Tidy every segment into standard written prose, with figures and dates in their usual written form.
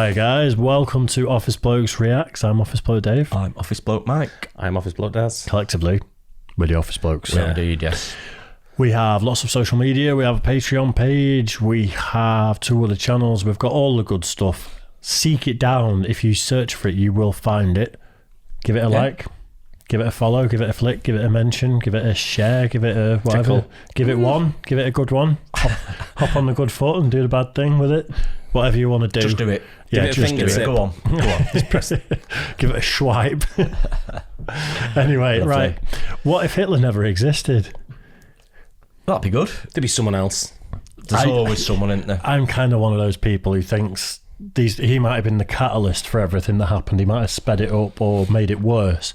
Hi guys, welcome to Office Blokes Reacts. I'm Office Bloke Dave. I'm Office Bloke Mike. I'm Office Bloke Daz. Collectively, we're the Office Blokes. Yeah, indeed, yes. We have lots of social media, we have a Patreon page, we have 2 other channels, we've got all the good stuff. Seek it down. If you search for it, you will find it. Give it a like, give it a follow, give it a flick, give it a mention, give it a share, give it a whatever. Give it one, give it a good one. Hop on the good foot and do the bad thing with it. Whatever you want to do. Just do it. Yeah, Give it a just do finger it. Go on. Just press it. Give it a swipe. Anyway, Lovely. right. What if Hitler never existed? That'd be good. There'd be someone else. There's always someone, isn't there? I'm kind of one of those people who thinks he might have been the catalyst for everything that happened. He might have sped it up or made it worse.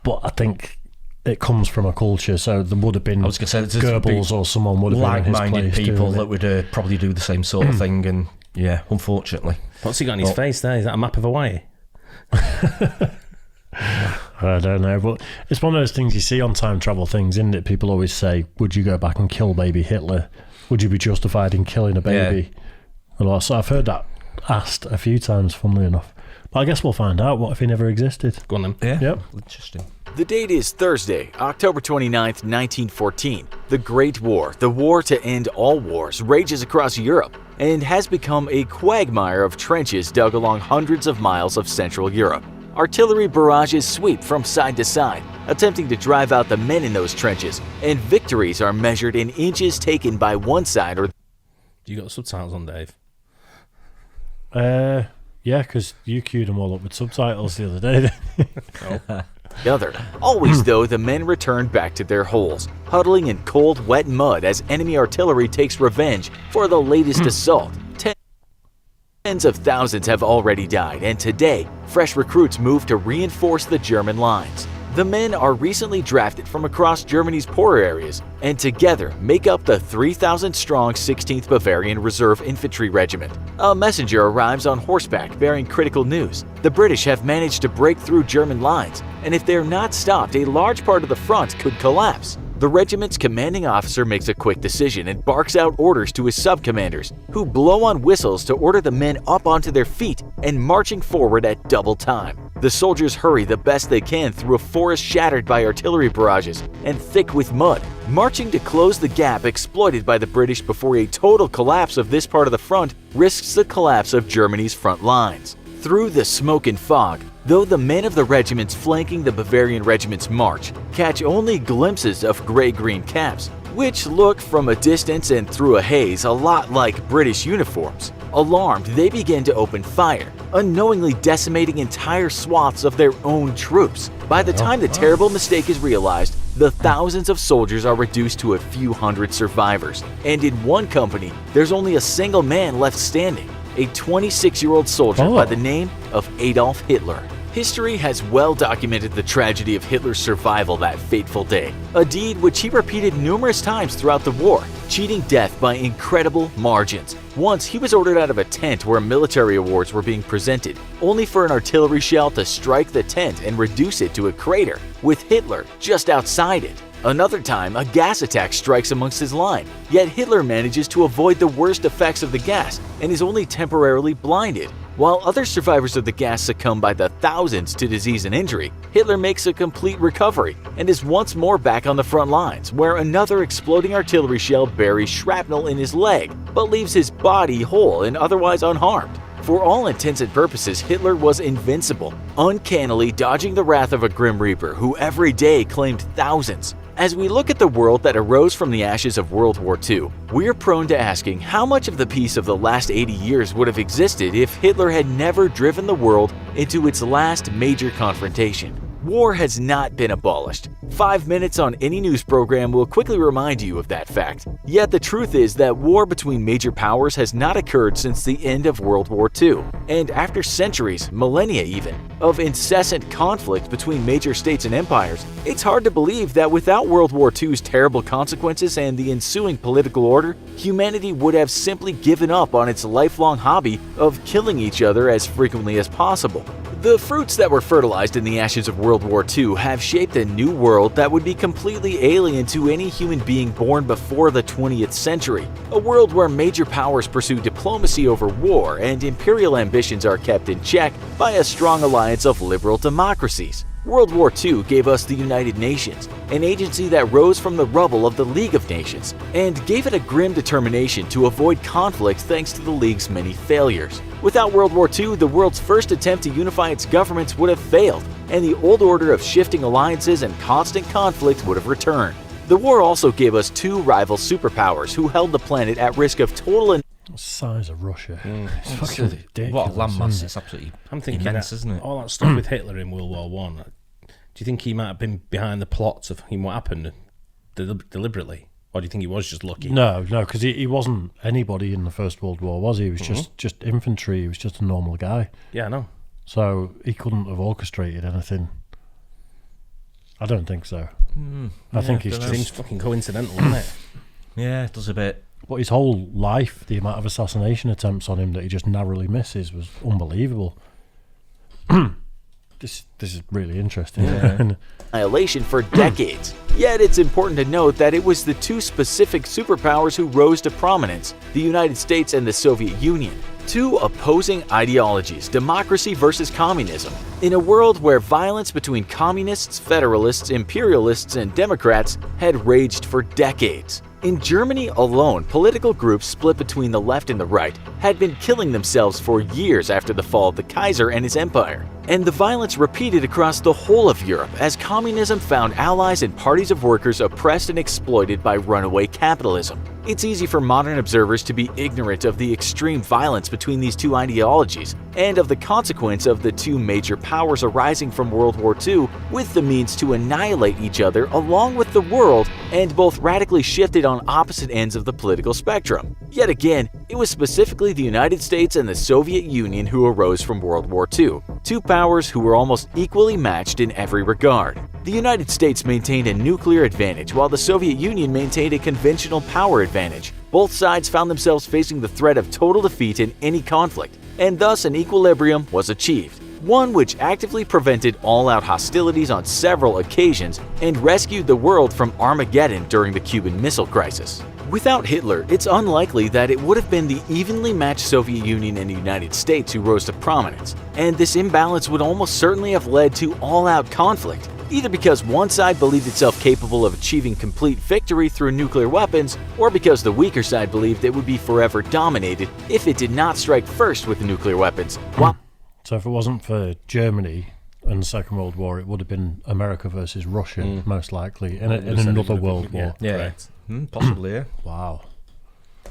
But I think it comes from a culture, so there would have been I was going to say, Goebbels or someone would have been in his like-minded place people doing that it. would probably do the same sort of thing, and yeah, unfortunately. What's he got on his face there? Is that a map of Hawaii? I don't know, but it's one of those things you see on time travel things, isn't it? People always say, would you go back and kill baby Hitler? Would you be justified in killing a baby? Yeah. So I've heard that asked a few times, funnily enough. But I guess we'll find out. What if he never existed? Go on then. Yeah, Yep. Interesting. The date is Thursday, October 29th, 1914. The Great War, the war to end all wars, rages across Europe and has become a quagmire of trenches dug along hundreds of miles of Central Europe. Artillery barrages sweep from side to side, attempting to drive out the men in those trenches, and victories are measured in inches taken by one side or You got subtitles on, Dave? Yeah, because you queued them all up with subtitles the other day. the other. Always, though, the men return back to their holes, huddling in cold, wet mud as enemy artillery takes revenge for the latest assault. Tens of thousands have already died, and today, fresh recruits move to reinforce the German lines. The men are recently drafted from across Germany's poorer areas, and together make up the 3,000-strong 16th Bavarian Reserve Infantry Regiment. A messenger arrives on horseback bearing critical news. The British have managed to break through German lines, and if they're not stopped, a large part of the front could collapse. The regiment's commanding officer makes a quick decision and barks out orders to his sub-commanders, who blow on whistles to order the men up onto their feet and marching forward at double time. The soldiers hurry the best they can through a forest shattered by artillery barrages and thick with mud, marching to close the gap exploited by the British before a total collapse of this part of the front risks the collapse of Germany's front lines. Through the smoke and fog, though the men of the regiments flanking the Bavarian regiment's march catch only glimpses of gray-green caps, which look from a distance and through a haze a lot like British uniforms. Alarmed, they begin to open fire, unknowingly decimating entire swaths of their own troops. By the time the terrible mistake is realized, the thousands of soldiers are reduced to a few hundred survivors, and in one company, there's only a single man left standing, a 26-year-old soldier by the name of Adolf Hitler. History has well documented the tragedy of Hitler's survival that fateful day, a deed which he repeated numerous times throughout the war, cheating death by incredible margins. Once, he was ordered out of a tent where military awards were being presented, only for an artillery shell to strike the tent and reduce it to a crater, with Hitler just outside it. Another time, a gas attack strikes amongst his line, yet Hitler manages to avoid the worst effects of the gas and is only temporarily blinded. While other survivors of the gas succumb by the thousands to disease and injury, Hitler makes a complete recovery and is once more back on the front lines, where another exploding artillery shell buries shrapnel in his leg, but leaves his body whole and otherwise unharmed. For all intents and purposes, Hitler was invincible, uncannily dodging the wrath of a Grim Reaper who every day claimed thousands. As we look at the world that arose from the ashes of World War II, we're prone to asking how much of the peace of the last 80 years would have existed if Hitler had never driven the world into its last major confrontation. War has not been abolished. 5 minutes on any news program will quickly remind you of that fact. Yet the truth is that war between major powers has not occurred since the end of World War II. And after centuries, millennia even, of incessant conflict between major states and empires, it's hard to believe that without World War II's terrible consequences and the ensuing political order, humanity would have simply given up on its lifelong hobby of killing each other as frequently as possible. The fruits that were fertilized in the ashes of World War II have shaped a new world that would be completely alien to any human being born before the 20th century. A world where major powers pursue diplomacy over war and imperial ambitions are kept in check by a strong alliance of liberal democracies. World War II gave us the United Nations, an agency that rose from the rubble of the League of Nations, and gave it a grim determination to avoid conflict thanks to the League's many failures. Without World War II, the world's first attempt to unify its governments would have failed, and the old order of shifting alliances and constant conflict would have returned. The war also gave us two rival superpowers who held the planet at risk of total The size of Russia. It's It's fucking ridiculous. what a landmass. isn't it? It's absolutely I'm thinking immense, that, isn't it? all that stuff with Hitler in World War One. Do you think he might have been behind the plots of what happened deliberately, or do you think he was just lucky? No, because he wasn't anybody in the First World War, was he? He was just infantry. He was just a normal guy. Yeah, I know. So he couldn't have orchestrated anything. I don't think so. I think he's Seems just... fucking coincidental, doesn't it? Yeah, it does a bit. But his whole life, the amount of assassination attempts on him that he just narrowly misses was unbelievable. This is really interesting. Yeah. annihilation for decades. Yet it's important to note that it was the two specific superpowers who rose to prominence, the United States and the Soviet Union. Two opposing ideologies, democracy versus communism. In a world where violence between communists, federalists, imperialists, and Democrats had raged for decades. In Germany alone, political groups split between the left and the right had been killing themselves for years after the fall of the Kaiser and his empire. And the violence repeated across the whole of Europe as communism found allies in parties of workers oppressed and exploited by runaway capitalism. It's easy for modern observers to be ignorant of the extreme violence between these two ideologies and of the consequence of the two major powers arising from World War II with the means to annihilate each other along with the world, and both radically shifted on opposite ends of the political spectrum. Yet again, it was specifically the United States and the Soviet Union who arose from World War II, two powers who were almost equally matched in every regard. The United States maintained a nuclear advantage while the Soviet Union maintained a conventional power advantage. Both sides found themselves facing the threat of total defeat in any conflict, and thus an equilibrium was achieved. One which actively prevented all-out hostilities on several occasions and rescued the world from Armageddon during the Cuban Missile Crisis. Without Hitler, it's unlikely that it would have been the evenly matched Soviet Union and the United States who rose to prominence, and this imbalance would almost certainly have led to all-out conflict, either because one side believed itself capable of achieving complete victory through nuclear weapons, or because the weaker side believed it would be forever dominated if it did not strike first with nuclear weapons. So if it wasn't for Germany and the Second World War, it would have been America versus Russia, most likely, in another world war. Yeah. Correct. Possibly, yeah. Wow.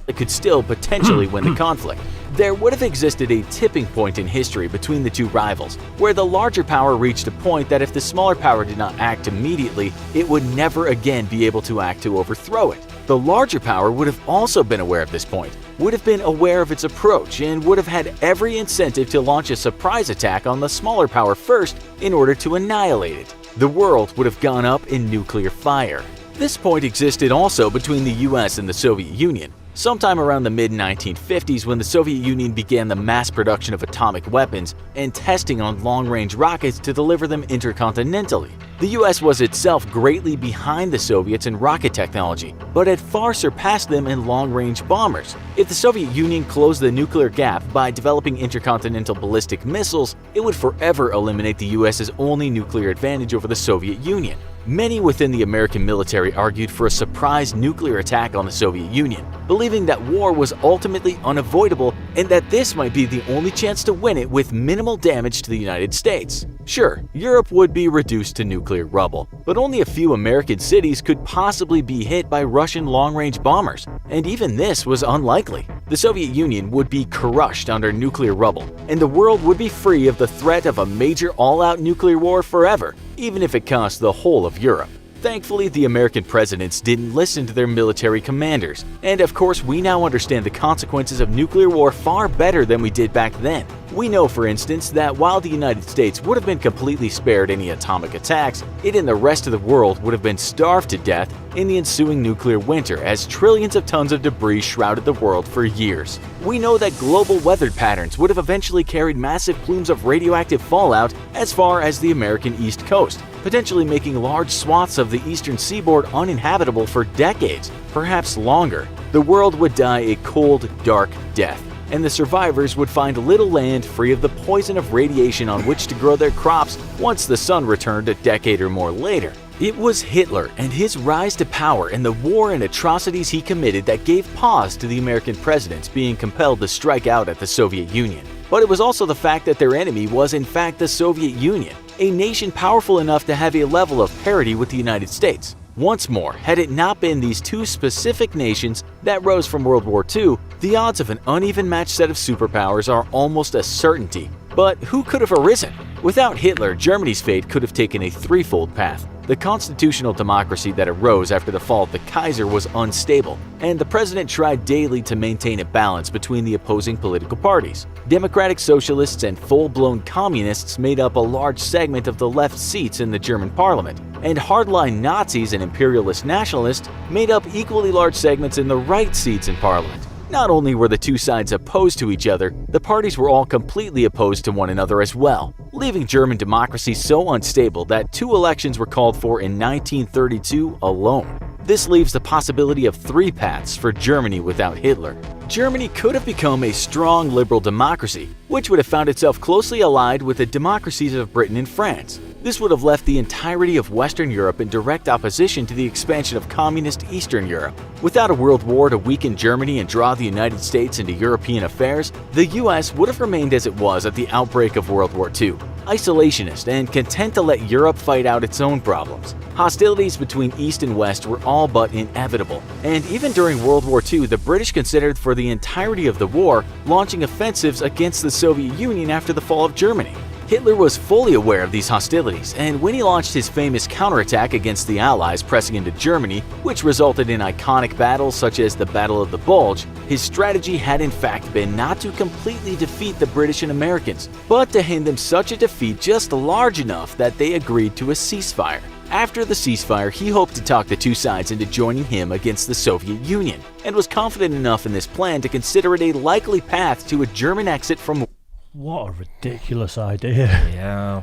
It could still potentially win the conflict. There would have existed a tipping point in history between the two rivals, where the larger power reached a point that if the smaller power did not act immediately, it would never again be able to act to overthrow it. The larger power would have also been aware of this point, would have been aware of its approach, and would have had every incentive to launch a surprise attack on the smaller power first in order to annihilate it. The world would have gone up in nuclear fire. This point existed also between the US and the Soviet Union. Sometime around the mid-1950s, when the Soviet Union began the mass production of atomic weapons and testing on long-range rockets to deliver them intercontinentally. The US was itself greatly behind the Soviets in rocket technology, but had far surpassed them in long-range bombers. If the Soviet Union closed the nuclear gap by developing intercontinental ballistic missiles, it would forever eliminate the US's only nuclear advantage over the Soviet Union. Many within the American military argued for a surprise nuclear attack on the Soviet Union, believing that war was ultimately unavoidable and that this might be the only chance to win it with minimal damage to the United States. Sure, Europe would be reduced to nuclear rubble, but only a few American cities could possibly be hit by Russian long-range bombers, and even this was unlikely. The Soviet Union would be crushed under nuclear rubble, and the world would be free of the threat of a major all-out nuclear war forever, even if it cost the whole of Europe. Thankfully, the American presidents didn't listen to their military commanders, and of course we now understand the consequences of nuclear war far better than we did back then. We know, for instance, that while the United States would have been completely spared any atomic attacks, it and the rest of the world would have been starved to death in the ensuing nuclear winter as trillions of tons of debris shrouded the world for years. We know that global weather patterns would have eventually carried massive plumes of radioactive fallout as far as the American East Coast, potentially making large swaths of the eastern seaboard uninhabitable for decades, perhaps longer. The world would die a cold, dark death, and the survivors would find little land free of the poison of radiation on which to grow their crops once the sun returned a decade or more later. It was Hitler and his rise to power and the war and atrocities he committed that gave pause to the American presidents being compelled to strike out at the Soviet Union. But it was also the fact that their enemy was in fact the Soviet Union, a nation powerful enough to have a level of parity with the United States. Once more, had it not been these two specific nations that rose from World War II, the odds of an uneven matched set of superpowers are almost a certainty. But who could have arisen? Without Hitler, Germany's fate could have taken a threefold path. The constitutional democracy that arose after the fall of the Kaiser was unstable, and the president tried daily to maintain a balance between the opposing political parties. Democratic socialists and full-blown communists made up a large segment of the left seats in the German parliament, and hardline Nazis and imperialist nationalists made up equally large segments in the right seats in parliament. Not only were the two sides opposed to each other, the parties were all completely opposed to one another as well, leaving German democracy so unstable that 2 elections were called for in 1932 alone. This leaves the possibility of 3 paths for Germany without Hitler. Germany could have become a strong liberal democracy, which would have found itself closely allied with the democracies of Britain and France. This would have left the entirety of Western Europe in direct opposition to the expansion of communist Eastern Europe. Without a world war to weaken Germany and draw the United States into European affairs, the US would have remained as it was at the outbreak of World War II, isolationist and content to let Europe fight out its own problems. Hostilities between East and West were all but inevitable, and even during World War II, the British considered for the entirety of the war launching offensives against the Soviet Union after the fall of Germany. Hitler was fully aware of these hostilities, and when he launched his famous counterattack against the Allies pressing into Germany, which resulted in iconic battles such as the Battle of the Bulge, his strategy had in fact been not to completely defeat the British and Americans, but to hand them such a defeat just large enough that they agreed to a ceasefire. After the ceasefire, he hoped to talk the two sides into joining him against the Soviet Union, and was confident enough in this plan to consider it a likely path to a German exit from. What a ridiculous idea. Yeah.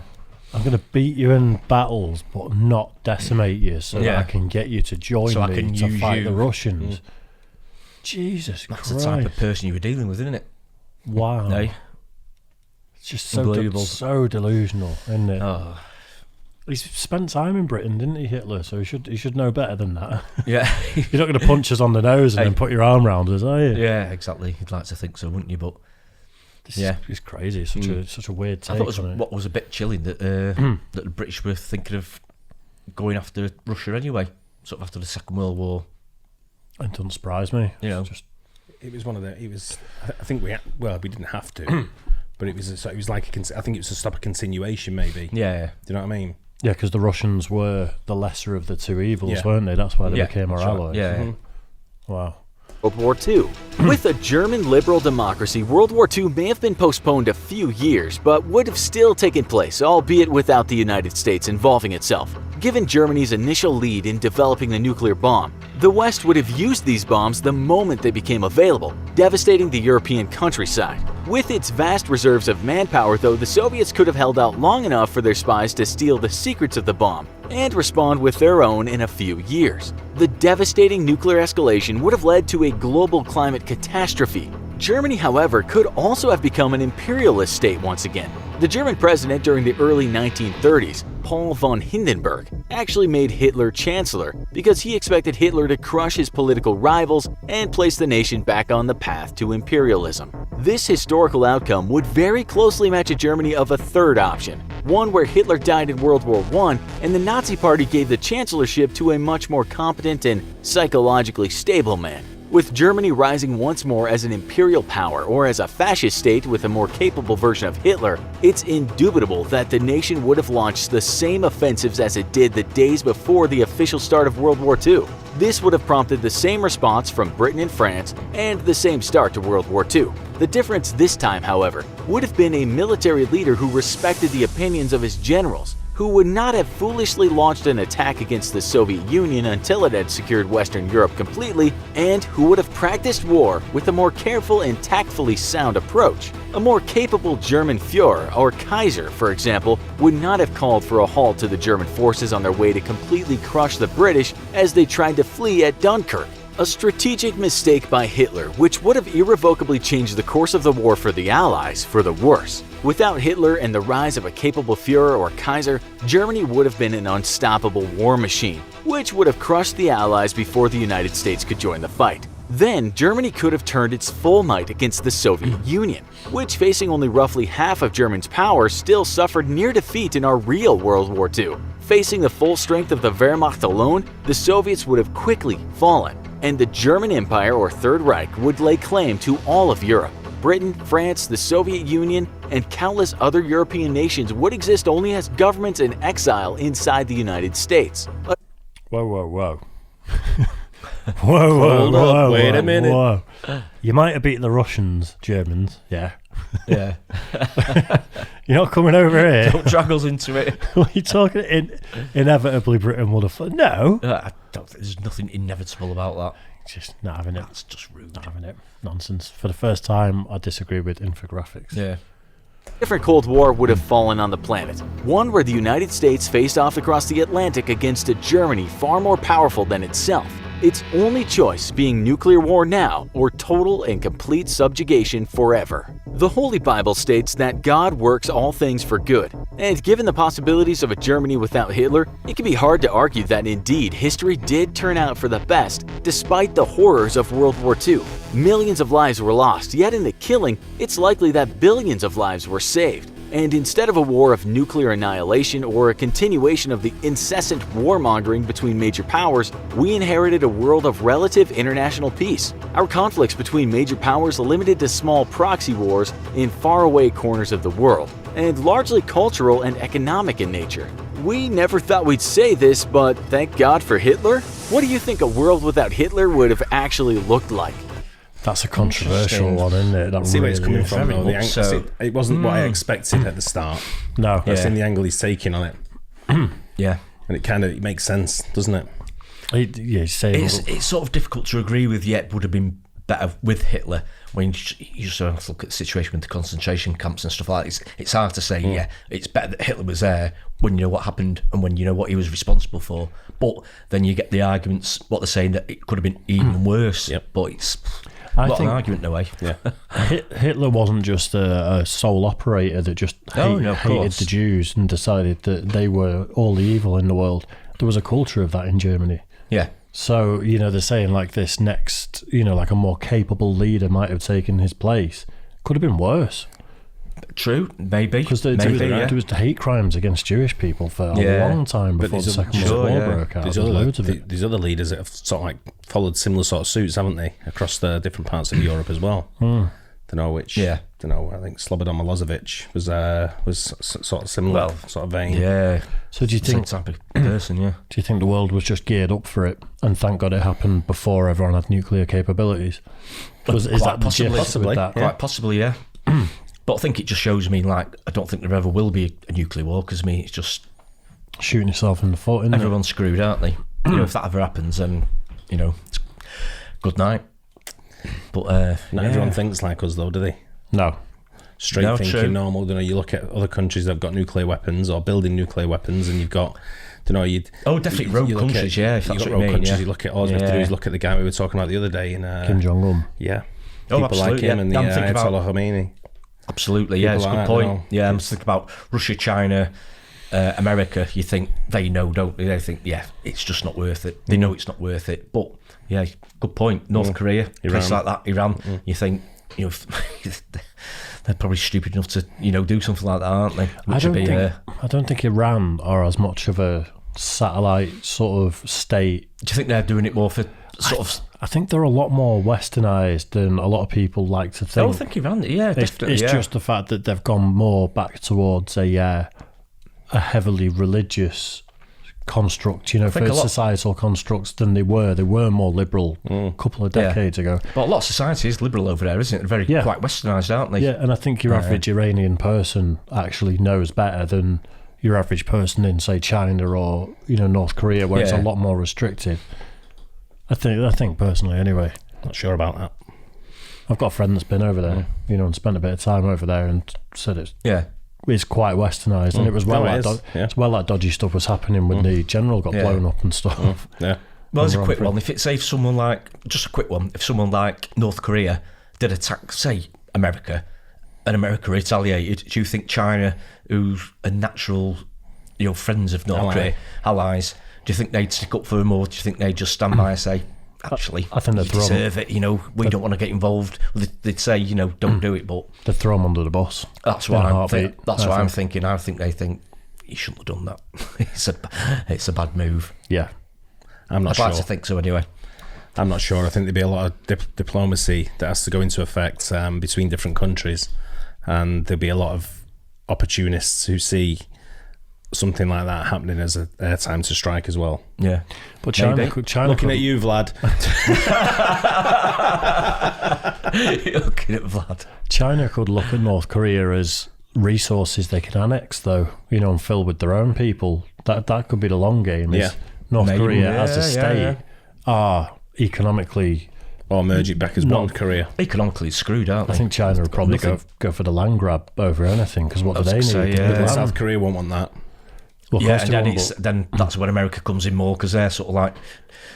I'm going to beat you in battles, but not decimate you so that I can get you to join So I me can to use fight you. the Russians. Jesus That's Christ. the type of person you were dealing with, isn't it? Wow. No? It's just so, Unbelievable. so delusional, isn't it? Oh. He spent time in Britain, didn't he, Hitler? So he should know better than that. Yeah. You're not going to punch us on the nose and then put your arm round us, are you? Yeah, exactly. You'd like to think so, wouldn't you? But It's crazy. It's such a weird take I thought on it. what was a bit chilling that that the British were thinking of going after Russia anyway, sort of after the Second World War. It doesn't surprise me. You know, Just It was one of the. It was. I think we didn't have to, but it was. It was like I think it was to stop a continuation, maybe. yeah. Do you know what I mean? yeah, because the Russians were the lesser of the two evils, Yeah. weren't they? That's why they Yeah, became our that's right. allies. Yeah. Wow. World War II. With a German liberal democracy, World War II may have been postponed a few years, but would have still taken place, albeit without the United States involving itself. Given Germany's initial lead in developing the nuclear bomb, the West would have used these bombs the moment they became available, devastating the European countryside. With its vast reserves of manpower, though, the Soviets could have held out long enough for their spies to steal the secrets of the bomb and respond with their own in a few years. The devastating nuclear escalation would have led to a global climate catastrophe. Germany, however, could also have become an imperialist state once again. The German president during the early 1930s, Paul von Hindenburg, actually made Hitler chancellor because he expected Hitler to crush his political rivals and place the nation back on the path to imperialism. This historical outcome would very closely match a Germany of a third option, one where Hitler died in World War I and the Nazi Party gave the chancellorship to a much more competent and psychologically stable man. With Germany rising once more as an imperial power or as a fascist state with a more capable version of Hitler, it's indubitable that the nation would have launched the same offensives as it did the days before the official start of World War II. This would have prompted the same response from Britain and France and the same start to World War II. The difference this time, however, would have been a military leader who respected the opinions of his generals, who would not have foolishly launched an attack against the Soviet Union until it had secured Western Europe completely, and who would have practiced war with a more careful and tactfully sound approach. A more capable German Führer, or Kaiser, for example, would not have called for a halt to the German forces on their way to completely crush the British as they tried to flee at Dunkirk. A strategic mistake by Hitler, which would have irrevocably changed the course of the war for the Allies for the worse. Without Hitler and the rise of a capable Führer or Kaiser, Germany would have been an unstoppable war machine, which would have crushed the Allies before the United States could join the fight. Then, Germany could have turned its full might against the Soviet Union, which, facing only roughly half of Germany's power, still suffered near defeat in our real World War II. Facing the full strength of the Wehrmacht alone, the Soviets would have quickly fallen, and the German Empire or Third Reich would lay claim to all of Europe. Britain, France, the Soviet Union, and countless other European nations would exist only as governments in exile inside the United States. Whoa, whoa, whoa. Whoa, Hold up, wait a minute. Whoa. You might have beat the Russians, Germans, yeah. Yeah. You're not coming over here. Don't drag us into it. What are you talking? Inevitably, Britain would have. No. I don't think there's nothing inevitable about that. Just not having it. That's just rude. Not having it. Nonsense. For the first time, I disagree with infographics. Yeah. Different Cold War would have fallen on the planet. One where the United States faced off across the Atlantic against a Germany far more powerful than itself. Its only choice being nuclear war now or total and complete subjugation forever. The Holy Bible states that God works all things for good, and given the possibilities of a Germany without Hitler, it can be hard to argue that indeed history did turn out for the best despite the horrors of World War II. Millions of lives were lost, yet in the killing, it's likely that billions of lives were saved. And instead of a war of nuclear annihilation or a continuation of the incessant warmongering between major powers, we inherited a world of relative international peace. Our conflicts between major powers limited to small proxy wars in faraway corners of the world, and largely cultural and economic in nature. We never thought we'd say this, but thank God for Hitler. What do you think a world without Hitler would have actually looked like? That's a controversial one, isn't it? That See where it's really coming is. from, though. So- It wasn't what I expected at the start. No. I've Yeah. seen the angle he's taking on it, Yeah. and it makes sense, doesn't it? He's saying It's sort of difficult to agree with, yet would have been better with Hitler. When you just have to look at the situation with the concentration camps and stuff like that, it's hard to say, yeah, it's better that Hitler was there when you know what happened and when you know what he was responsible for. But then you get the arguments, what they're saying, that it could have been even worse. Yep. But it's I not think- an argument, no way. Yeah. Hitler wasn't just a sole operator that just No, of hated course. the Jews and decided that they were all the evil in the world. There was a culture of that in Germany. Yeah. So, they're saying like this next, like a more capable leader might have taken his place. Could have been worse. True, maybe. Because there was hate crimes against Jewish people for a Yeah. long time But before the there's Second sure, World War yeah. broke out. There's There's loads of other, it. there's other leaders that have sort of like followed similar sort of suits, haven't they, across the different parts of Europe as well. Don't know which. Yeah. Don't know. I think Slobodan Milosevic was sort of similar sort of vein. Yeah. So do you Same think type of person, yeah. do you think the world was just geared up for it, and thank God it happened before everyone had nuclear capabilities? Is Quite that the possibly. gist with that? Quite possibly, yeah. But I think it just shows me, like, I don't think there ever will be a nuclear war, because, it's just Shooting yourself in the foot, isn't it? everyone's screwed, aren't they? If that ever happens, then, it's good night. But, Not everyone thinks like us, though, do they? No. Straight No, thinking, true. normal. You look at other countries that have got nuclear weapons or building nuclear weapons, and you've got, definitely rogue look countries, yeah, if you've that's got what you rogue mean, countries. yeah. You look at all you have to do is look at the guy we were talking about the other day in Kim Jong-un. yeah, Oh, people absolutely, like him yeah. and the I'm thinking about- Ayatollah Khomeini. Absolutely, yeah, People it's a like good that, point. no. Yeah, I'm thinking about Russia, China, America. You think they know, don't they? They think, yeah, it's just not worth it. They know it's not worth it. But, yeah, good point. North Korea, places like that, Iran, you think, they're probably stupid enough to, do something like that, aren't they? I don't think Iran are as much of a satellite sort of state. Do you think they're doing it more for sort of... I think they're a lot more westernised than a lot of people like to think. I think you've had it, yeah, definitely. It's just the fact that they've gone more back towards a heavily religious construct, for societal constructs than they were. They were more liberal a couple of decades ago. But a lot of society is liberal over there, isn't it? They're quite westernised, aren't they? Yeah, and I think your average Iranian person actually knows better than your average person in, say, China or North Korea, where it's a lot more restricted. I think personally, anyway. Not sure about that. I've got a friend that's been over there, and spent a bit of time over there, and said it's quite westernised, and it was it's that dodgy stuff was happening when the general got blown up and stuff. Yeah. Well, there's a quick one. If someone like North Korea did attack, say, America, and America retaliated, do you think China, who's a natural, friends of North Korea, allies, do you think they'd stick up for them, or do you think they'd just stand by and say, actually, I think you deserve it, we don't want to get involved? Well, they'd say, don't do it, but... They'd throw them under the bus. That's what I'm thinking. I think they think, you shouldn't have done that. It's a bad move. Yeah. I'd like to think so, anyway. I'm not sure. I think there'd be a lot of diplomacy that has to go into effect between different countries, and there'd be a lot of opportunists who see something like that happening as a time to strike as well. Yeah. But China looking at you, Vlad. Looking at Vlad. China could look at North Korea as resources they can annex, though, and fill with their own people. That could be the long game. Is North Korea as a state are economically... Or merge it back as one Korea. Economically screwed, aren't they? I think China would probably go for the land grab over anything, because what do they need? South Korea won't want that. Well, and then that's when America comes in more, because they're sort of like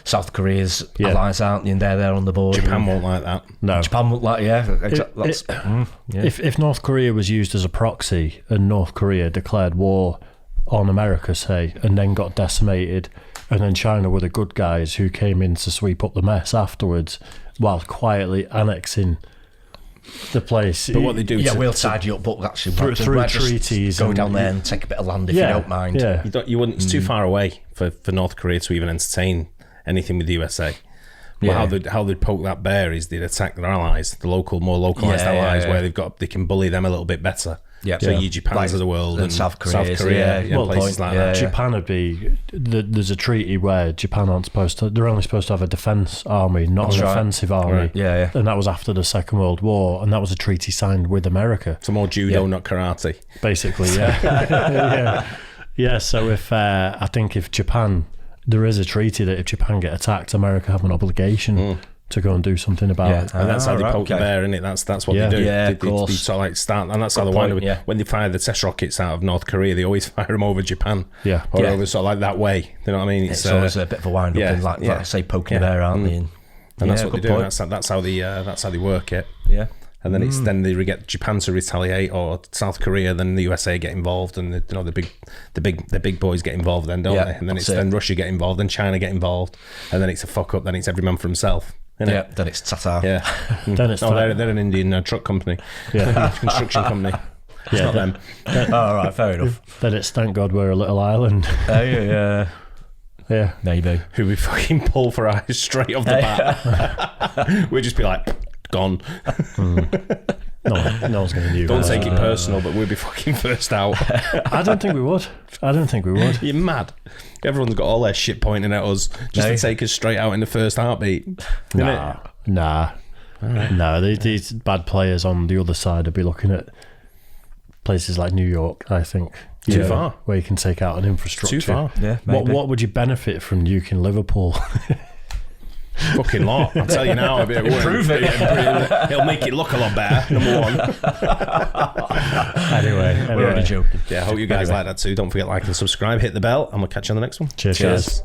South Korea's allies, aren't they? And they're there on the board. Japan won't like that. No. Japan won't like, exactly. If North Korea was used as a proxy and North Korea declared war on America, say, and then got decimated, and then China were the good guys who came in to sweep up the mess afterwards, while quietly annexing the place. But what they do, we'll tidy up, but actually through treaties, go down there and take a bit of land if you don't mind. Yeah. You wouldn't. It's too far away for North Korea to even entertain anything with the USA. Well, how they'd poke that bear is they'd attack their allies, the more localized allies, where they can bully them a little bit better. Yeah. So your Japans of the world and South Korea, places like that. Japan would be. There's a treaty where Japan aren't supposed to. They're only supposed to have a defence army, not an offensive army. Right. Yeah. And that was after the Second World War, and that was a treaty signed with America. So more judo, not karate. Basically, yeah. So I think if Japan, there is a treaty that if Japan get attacked, America have an obligation to go and do something about it. And that's how they poke the bear, isn't it? That's what they do. Yeah, of course. They sort of like start, and that's how they wind up. When they fire the test rockets out of North Korea, they always fire them over Japan. Yeah. Or over sort of like that way. You know what I mean? It's always a bit of a wind up, and like I say, poking the bear, aren't they? And that's what they do. That's how they work it. Yeah. And then then they get Japan to retaliate, or South Korea, then the USA get involved, and the big boys get involved then, don't they? And then then Russia get involved, then China get involved, and then it's a fuck up. Then it's every man for himself. Then it's Tata. Yeah. Then it's they're an Indian truck company. Yeah. Construction company. It's not them. All right, fair enough. Then it's thank God we're a little island. Yeah. Maybe. Who we fucking pull for eyes straight off the bat. We'd just be like, gone. No one's going to do that. Don't take it personal, but we'd be fucking first out. I don't think we would. You're mad. Everyone's got all their shit pointing at us just to take us straight out in the first heartbeat. Nah. Right. No, these bad players on the other side would be looking at places like New York, I think. Too far. Where you can take out an infrastructure. Too far. Yeah, maybe. What would you benefit from nuking Liverpool? Fucking lot. I'll tell you now. Improve it. It'll make it look a lot better, number one. Anyway. We're only joking. Yeah, I hope you guys like that too. Don't forget to like and subscribe, hit the bell, and we'll catch you on the next one. Cheers.